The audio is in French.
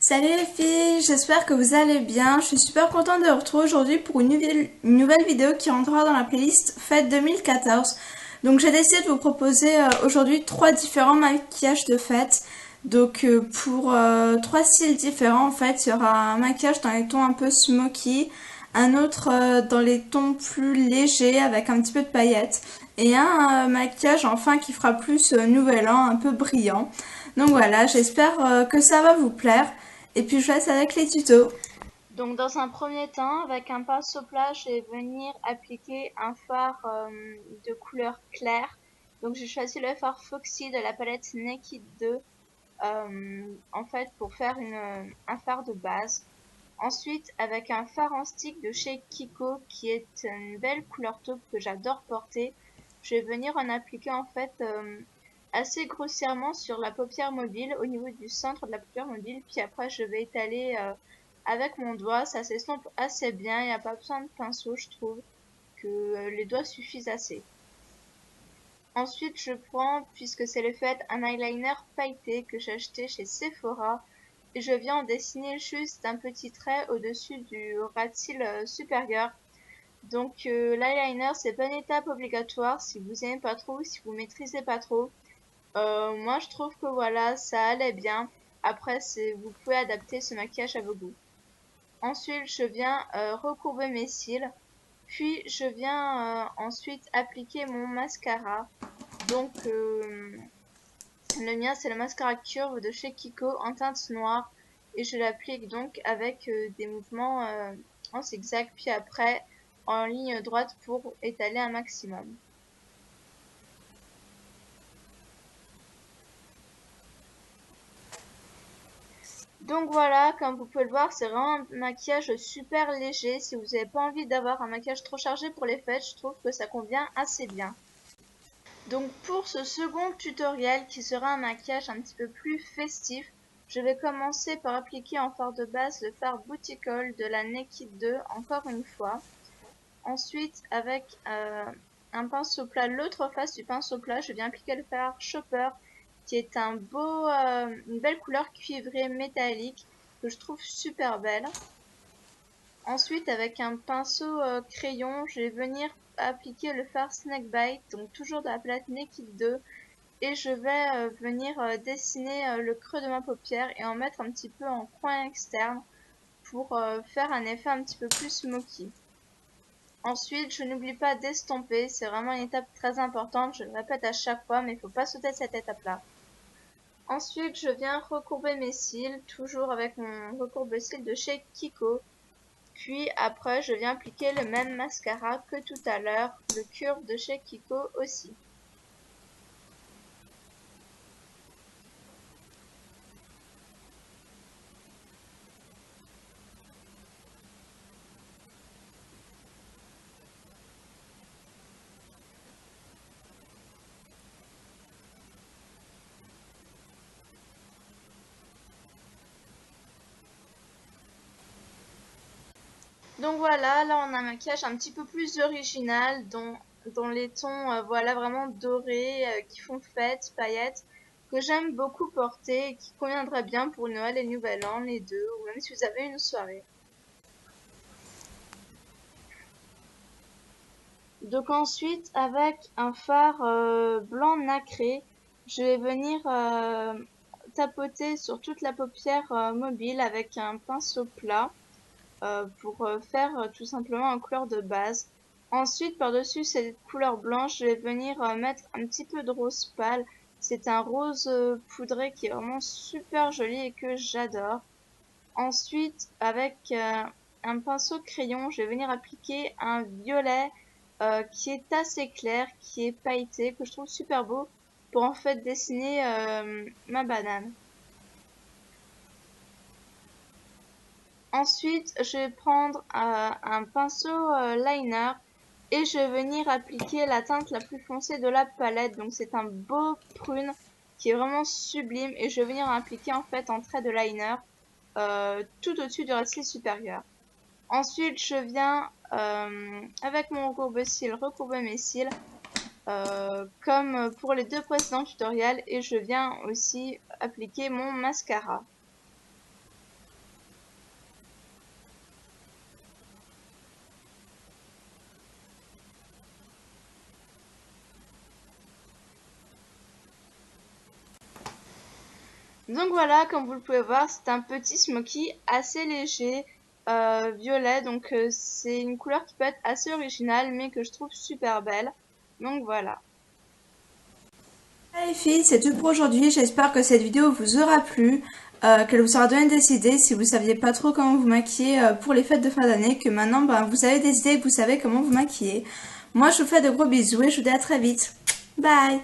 Salut les filles, j'espère que vous allez bien. Je suis super contente de vous retrouver aujourd'hui pour une nouvelle vidéo qui rentrera dans la playlist Fête 2014. Donc j'ai décidé de vous proposer aujourd'hui trois différents maquillages de fête. Donc pour trois styles différents en fait, il y aura un maquillage dans les tons un peu smoky, un autre dans les tons plus légers avec un petit peu de paillettes et un maquillage enfin qui fera plus nouvel an, un peu brillant. Donc voilà, j'espère que ça va vous plaire. Et puis je laisse avec les tutos. Donc dans un premier temps, avec un pinceau plat, je vais venir appliquer un fard de couleur claire. Donc j'ai choisi le fard Foxy de la palette Naked 2 en fait pour faire un fard de base. Ensuite, avec un fard en stick de chez Kiko qui est une belle couleur taupe que j'adore porter, je vais venir en appliquer en fait assez grossièrement sur la paupière mobile, au niveau du centre de la paupière mobile, puis après je vais étaler avec mon doigt, ça s'estompe assez bien, il n'y a pas besoin de pinceau, je trouve que les doigts suffisent assez. Ensuite, je prends, puisque c'est le fait, un eyeliner pailleté que j'ai acheté chez Sephora et je viens en dessiner juste un petit trait au-dessus du ras de cils supérieur. Donc l'eyeliner, c'est pas une étape obligatoire si vous aimez pas trop, si vous maîtrisez pas trop. Moi, je trouve que voilà, ça allait bien. Après, vous pouvez adapter ce maquillage à vos goûts. Ensuite, je viens recourber mes cils. Puis, je viens ensuite appliquer mon mascara. Donc, le mien, c'est le mascara Curve de chez Kiko en teinte noire. Et je l'applique donc avec des mouvements en zigzag. Puis après, en ligne droite pour étaler un maximum. Donc voilà, comme vous pouvez le voir, c'est vraiment un maquillage super léger. Si vous n'avez pas envie d'avoir un maquillage trop chargé pour les fêtes, je trouve que ça convient assez bien. Donc pour ce second tutoriel qui sera un maquillage un petit peu plus festif, je vais commencer par appliquer en fard de base le fard Bouticole de la Naked 2 encore une fois. Ensuite avec un pinceau plat, l'autre face du pinceau plat, je viens appliquer le fard Shopper qui est une belle couleur cuivrée métallique que je trouve super belle. Ensuite, avec un pinceau crayon, je vais venir appliquer le fard Snakebite, donc toujours de la palette Naked 2, et je vais venir dessiner le creux de ma paupière et en mettre un petit peu en coin externe pour faire un effet un petit peu plus smoky. Ensuite, je n'oublie pas d'estomper, c'est vraiment une étape très importante, je le répète à chaque fois, mais il ne faut pas sauter cette étape-là. Ensuite, je viens recourber mes cils, toujours avec mon recourbe-cils de chez Kiko. Puis après, je viens appliquer le même mascara que tout à l'heure, le Curve de chez Kiko aussi. Donc voilà, là on a un maquillage un petit peu plus original, dont les tons voilà vraiment dorés, qui font fête, paillettes, que j'aime beaucoup porter et qui conviendrait bien pour Noël et Nouvel An, les deux, ou même si vous avez une soirée. Donc ensuite, avec un fard blanc nacré, je vais venir tapoter sur toute la paupière mobile avec un pinceau plat pour faire tout simplement en couleur de base. Ensuite, par-dessus cette couleur blanche, je vais venir mettre un petit peu de rose pâle. C'est un rose poudré qui est vraiment super joli et que j'adore. Ensuite, avec un pinceau crayon, je vais venir appliquer un violet qui est assez clair, qui est pailleté, que je trouve super beau pour en fait dessiner ma banane. Ensuite, je vais prendre un pinceau liner et je vais venir appliquer la teinte la plus foncée de la palette. Donc c'est un beau prune qui est vraiment sublime et je vais venir appliquer en fait en trait de liner tout au-dessus du racine supérieur. Ensuite, je viens avec mon recourbe-cils recourber mes cils comme pour les deux précédents tutoriels et je viens aussi appliquer mon mascara. Donc voilà, comme vous le pouvez voir, c'est un petit smoky assez léger, violet. Donc c'est une couleur qui peut être assez originale, mais que je trouve super belle. Donc voilà. Allez les filles, c'est tout pour aujourd'hui. J'espère que cette vidéo vous aura plu, qu'elle vous aura donné des idées si vous saviez pas trop comment vous maquiller pour les fêtes de fin d'année, que maintenant vous avez des idées et que vous savez comment vous maquiller. Moi je vous fais de gros bisous et je vous dis à très vite. Bye!